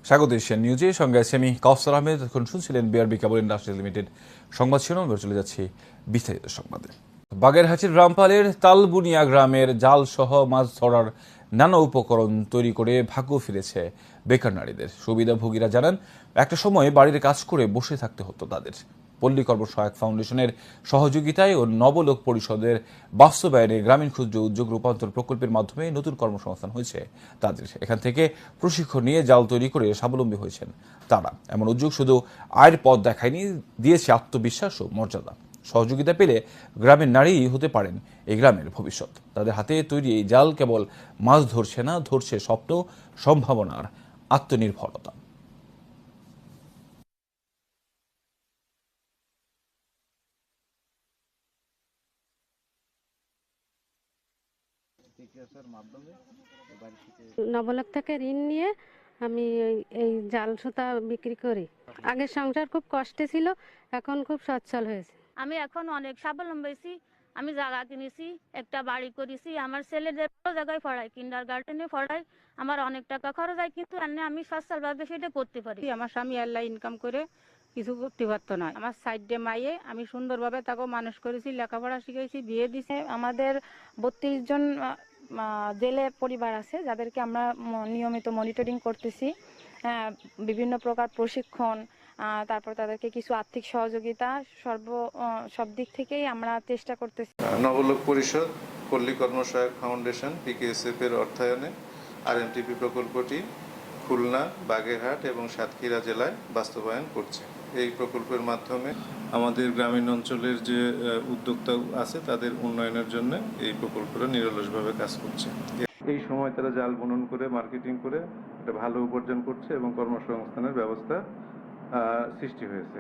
স্বাগত এশিয়ান নিউজে, সঙ্গে আছে আমি কাউসার আহমেদ। এখন শুনছিলেন বিআরবি কেবল ইন্ডাস্ট্রিজ লিমিটেড সংবাদ শিরোনাম। এবার চলে যাচ্ছি বিস্তারিত সংবাদে। বাগেরহাটের রামপালের তালবুনিয়া গ্রামের জাল সহ মাছ ধরার নানা উপকরণ তৈরি করে ভাগ্য ফিরেছে বেকার নারীদের। সুবিধাভোগীরা জানান, একটা সময় বাড়ির কাজ করে বসে থাকতে হতো তাদের। পল্লী কর্মসহায়ক ফাউন্ডেশনের সহযোগিতায় ও নবলোক পরিষদের বাস্তবায়নে গ্রামীণ ক্ষুদ্র উদ্যোগ রূপান্তর প্রকল্পের মাধ্যমে নতুন কর্মসংস্থান হয়েছে তাদের। এখান থেকে প্রশিক্ষণ নিয়ে জাল তৈরি করে স্বাবলম্বী হয়েছেন তারা। এমন উদ্যোগ শুধু আয়ের পথ দেখায়নি, দিয়েছে আত্মবিশ্বাস ও মর্যাদা। সহযোগিতা পেলে গ্রামের নারীই হতে পারেন এই গ্রামের ভবিষ্যৎ। তাদের হাতে তৈরি এই জাল কেবল মাছ ধরছে না, ধরছে স্বপ্ন, সম্ভাবনার আত্মনির্ভরতা। নবলক থেকে ঋণ নিয়ে আমি এই জাল সুতা বিক্রি করি। আগের সংসার খুব কষ্টে ছিল, এখন খুব সচ্ছল হয়েছে। আমি এখন অনেক স্বাবলম্বী হয়েছি। আমি জায়গা কিনেছি, একটা বাড়ি করেছি, আমার ছেলেদের বড় জায়গায় পড়াই, কিন্ডার গার্ডেনে পড়াই। আমার অনেক টাকা খরচ হয়, কিন্তু আমি সচ্ছলভাবে সেটা করতে পারি। আমার স্বামী আল্লাহ ইনকাম করে কিছু করতে পারতো না। আমার সাইডে মাইয়ে আমি সুন্দরভাবে তাকে মানুষ করেছি, লেখাপড়া শিখেছি, বিয়ে দিছি। আমাদের 32 জন জেলে পরিবার আছে, যাদেরকে আমরা নিয়মিত মনিটরিং করতেছি। বিভিন্ন প্রকার প্রশিক্ষণ, তারপর তাদেরকে কিছু আর্থিক সহযোগিতা, সব দিক থেকেই আমরা চেষ্টা করতেছি। নবলোক পরিষদ, পল্লী কর্মসহায়ক ফাউন্ডেশন, পিকেএসএফ এর অর্থায়নে আরএমটিপি প্রকল্পটি খুলনা, বাগেরহাট এবং সাতক্ষীরা জেলায় বাস্তবায়ন করছে। এই প্রকল্পের মাধ্যমে আমাদের গ্রামীণ অঞ্চলের যে উদ্যোক্তা আছে তাদের উন্নয়নের জন্য এই প্রকল্পটা নিরলসভাবে কাজ করছে। এই সময় তারা জাল বুনন করে, মার্কেটিং করে একটা ভালো উপার্জন করছে এবং কর্মসংস্থানের ব্যবস্থা সৃষ্টি হয়েছে।